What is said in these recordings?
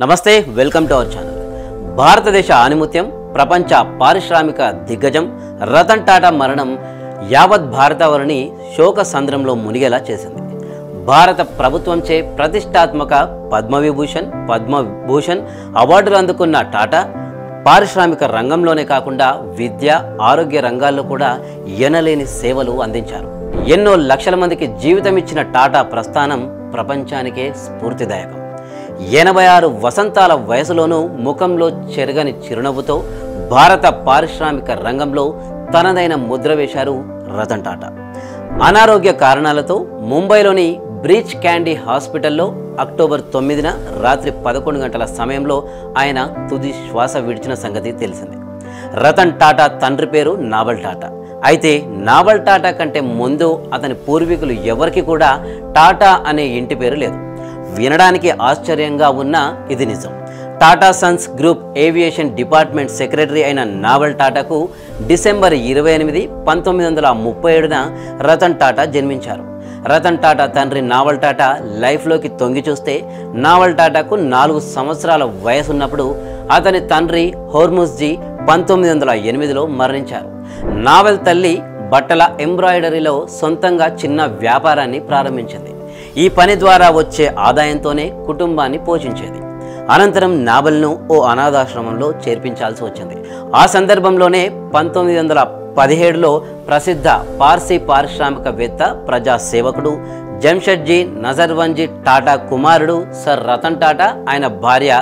నమస్తే welcome to our channel. భారతదేశ ఆణిముత్యం, ప్రపంచ పారిశ్రామిక దిగ్గజం రతన్ టాటా మరణం యావత్ భారతావరిని శోక సంద్రంలో మునిగేలా చేసింది. భారత ప్రభుత్వంచే ప్రతిష్టాత్మక పద్మవిభూషణ్, పద్మభూషణ్ అవార్డులు అందుకున్న టాటా పారిశ్రామిక రంగంలోనే కాకుండా విద్య, ఆరోగ్య రంగాల్లో కూడా ఎనలేని సేవలు అందించారు. ఎన్నో లక్షల మందికి జీవితం ఇచ్చిన టాటా ప్రస్థానం ప్రపంచానికే స్ఫూర్తిదాయకం. 86 వసంతాల వయసులోనూ ముఖంలో చెరగని చిరునవ్వుతో భారత పారిశ్రామిక రంగంలో తనదైన ముద్ర వేశారు రతన్ టాటా. అనారోగ్య కారణాలతో ముంబైలోని బ్రీచ్ క్యాండీ హాస్పిటల్లో అక్టోబర్ 9న రాత్రి 11 గంటల సమయంలో ఆయన తుది శ్వాస విడిచిన సంగతి తెలిసింది. రతన్ టాటా తండ్రి పేరు నావల్ టాటా. అయితే నావల్ టాటా కంటే ముందు అతని పూర్వీకులు ఎవరికి కూడా టాటా అనే ఇంటి పేరు లేదు. వినడానికి ఆశ్చర్యంగా ఉన్నా ఇది నిజం. Tata Sons group aviation department secretary అయిన నావల్ టాటాకు డిసెంబర్ 28, 1937న రతన్ టాటా జన్మించారు. రతన్ టాటా తండ్రి నావల్ టాటా లైఫ్లోకి తొంగి చూస్తే నావల్ టాటాకు 4 సంవత్సరాల వయసున్నప్పుడు అతని తండ్రి హోర్ముజ్జీ 1908లో మరణించారు. నావల్ తల్లి బట్టల ఎంబ్రాయిడరీలో సొంతంగా చిన్న వ్యాపారాన్ని ప్రారంభించింది. ఈ పని ద్వారా వచ్చే ఆదాయంతోనే కుటుంబాన్ని పోషించేది. అనంతరం నావల్ను ఓ అనాథాశ్రమంలో చేర్పించాల్సి వచ్చింది. ఆ సందర్భంలోనే 1917లో ప్రసిద్ధ పార్సీ పారిశ్రామికవేత్త, ప్రజా సేవకుడు జంషెడ్జీ నజర్వన్జీ టాటా కుమారుడు సర్ రతన్ టాటా, ఆయన భార్య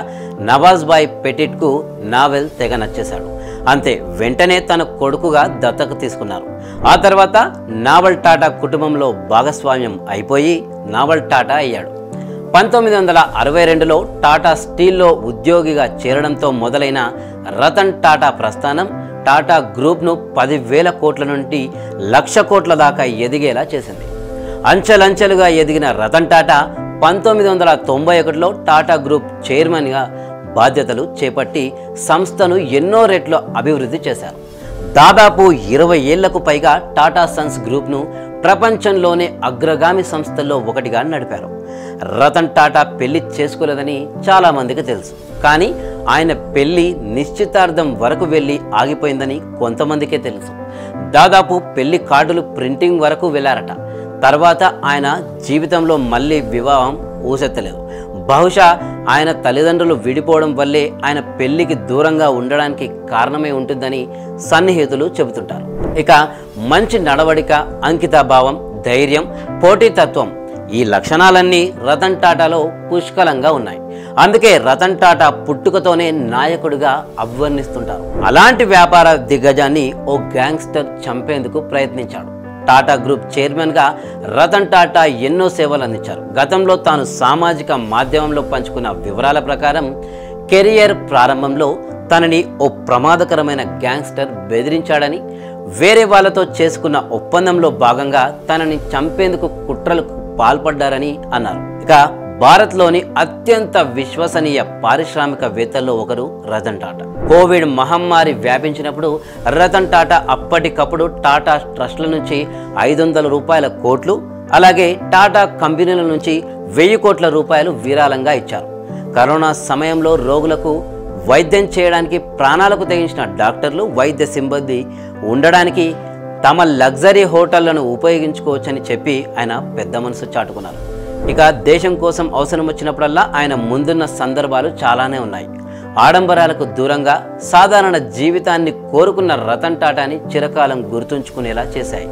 నవాజ్బాయ్ పెటిట్కు నావల్ తెగ నచ్చేశాడు. అంతే, వెంటనే తన కొడుకుగా దత్తత తీసుకున్నారు. ఆ తర్వాత నావల్ టాటా కుటుంబంలో భాగస్వామ్యం అయిపోయి నావల్ టాటా అయ్యాడు. 1962లో టాటా స్టీల్లో ఉద్యోగిగా చేరడంతో మొదలైన రతన్ టాటా ప్రస్థానం టాటా గ్రూప్ను 10,000 కోట్ల నుండి 1,00,000 కోట్ల దాకా ఎదిగేలా చేసింది. అంచెలంచెలుగా ఎదిగిన రతన్ టాటా 1991లో టాటా గ్రూప్ చైర్మన్గా బాధ్యతలు చేపట్టి సంస్థను ఎన్నో రెట్లు అభివృద్ధి చేశారు. దాదాపు 20 ఏళ్లకు పైగా టాటా సన్స్ గ్రూప్ను ప్రపంచంలోనే అగ్రగామి సంస్థల్లో ఒకటిగా నడిపారు. రతన్ టాటా పెళ్లి చేసుకోలేదని చాలామందికి తెలుసు. కానీ ఆయన పెళ్లి నిశ్చితార్థం వరకు వెళ్ళి ఆగిపోయిందని కొంతమందికే తెలుసు. దాదాపు పెళ్లి కార్డులు ప్రింటింగ్ వరకు వెళ్ళారట. తర్వాత ఆయన జీవితంలో మళ్ళీ వివాహం ఊసెత్తలేదు. బహుశా ఆయన తల్లిదండ్రులు విడిపోవడం వల్లే ఆయన పెళ్లికి దూరంగా ఉండడానికి కారణమై ఉంటుందని సన్నిహితులు చెబుతుంటారు. ఇక మంచి నడవడిక, అంకితాభావం, ధైర్యం, పోటీతత్వం, ఈ లక్షణాలన్నీ రతన్ టాటాలో పుష్కలంగా ఉన్నాయి. అందుకే రతన్ టాటా పుట్టుకతోనే నాయకుడిగా అభివర్ణిస్తుంటారు. అలాంటి వ్యాపార దిగ్గజాన్ని ఓ గ్యాంగ్స్టర్ చంపేందుకు ప్రయత్నించాడు. టాటా గ్రూప్ చైర్మన్గా రతన్ టాటా ఎన్నో సేవలు అందించారు. గతంలో తాను సామాజిక మాధ్యమంలో పంచుకున్న వివరాల ప్రకారం కెరియర్ ప్రారంభంలో తనని ఓ ప్రమాదకరమైన గ్యాంగ్స్టర్ బెదిరించాడని, వేరే వాళ్ళతో చేసుకున్న ఒప్పందంలో భాగంగా తనని చంపేందుకు కుట్రలకు పాల్పడ్డారని అన్నారు. ఇక భారత్లోని అత్యంత విశ్వసనీయ పారిశ్రామికవేత్తల్లో ఒకరు రతన్ టాటా. కోవిడ్ మహమ్మారి వ్యాపించినప్పుడు రతన్ టాటా అప్పటికప్పుడు టాటా ట్రస్ట్ల నుంచి 500 కోట్లు, అలాగే టాటా కంపెనీల నుంచి 1000 కోట్ల రూపాయలు విరాళంగా ఇచ్చారు. కరోనా సమయంలో రోగులకు వైద్యం చేయడానికి ప్రాణాలకు తెగించిన డాక్టర్లు, వైద్య సిబ్బంది ఉండడానికి తమ లగ్జరీ హోటళ్లను ఉపయోగించుకోవచ్చని చెప్పి ఆయన పెద్ద మనసు చాటుకున్నారు. ఇక దేశం కోసం అవసరం వచ్చినప్పుడల్లా ఆయన ముందున్న సందర్భాలు చాలానే ఉన్నాయి. ఆడంబరాలకు దూరంగా సాధారణ జీవితాన్ని కోరుకున్న రతన్ టాటాని చిరకాలం గుర్తుంచుకునేలా చేశాయి.